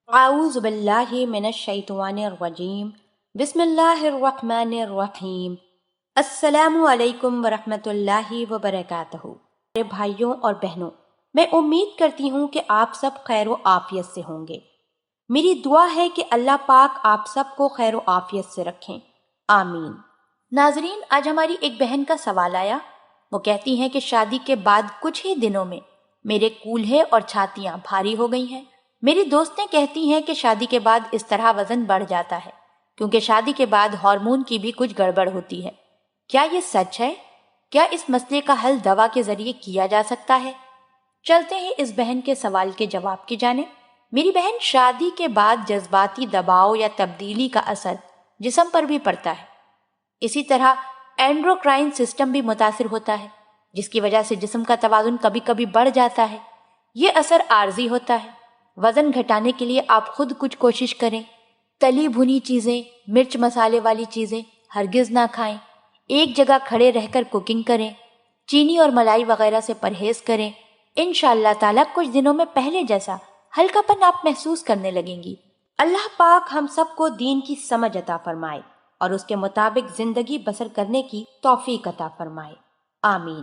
اعوذ باللہ من الشیطان الرجیم بسم اللہ الرحمن الرحیم السلام علیکم ورحمۃ اللہ وبرکاتہ۔ میرے بھائیوں اور بہنوں، میں امید کرتی ہوں کہ آپ سب خیر و عافیت سے ہوں گے۔ میری دعا ہے کہ اللہ پاک آپ سب کو خیر و عافیت سے رکھیں، آمین۔ ناظرین، آج ہماری ایک بہن کا سوال آیا۔ وہ کہتی ہیں کہ شادی کے بعد کچھ ہی دنوں میں میرے کولہے اور چھاتیاں بھاری ہو گئی ہیں۔ میری دوستیں کہتی ہیں کہ شادی کے بعد اس طرح وزن بڑھ جاتا ہے کیونکہ شادی کے بعد ہارمون کی بھی کچھ گڑبڑ ہوتی ہے۔ کیا یہ سچ ہے؟ کیا اس مسئلے کا حل دوا کے ذریعے کیا جا سکتا ہے؟ چلتے ہیں اس بہن کے سوال کے جواب کی جانب۔ میری بہن، شادی کے بعد جذباتی دباؤ یا تبدیلی کا اثر جسم پر بھی پڑتا ہے۔ اسی طرح اینڈروکرائن سسٹم بھی متاثر ہوتا ہے، جس کی وجہ سے جسم کا توازن کبھی کبھی بڑھ جاتا ہے۔ یہ اثر عارضی ہوتا ہے۔ وزن گھٹانے کے لیے آپ خود کچھ کوشش کریں۔ تلی بھنی چیزیں، مرچ مسالے والی چیزیں ہرگز نہ کھائیں۔ ایک جگہ کھڑے رہ کر کوکنگ کریں۔ چینی اور ملائی وغیرہ سے پرہیز کریں۔ انشاءاللہ تعالیٰ کچھ دنوں میں پہلے جیسا ہلکا پن آپ محسوس کرنے لگیں گی۔ اللہ پاک ہم سب کو دین کی سمجھ عطا فرمائے اور اس کے مطابق زندگی بسر کرنے کی توفیق عطا فرمائے، آمین۔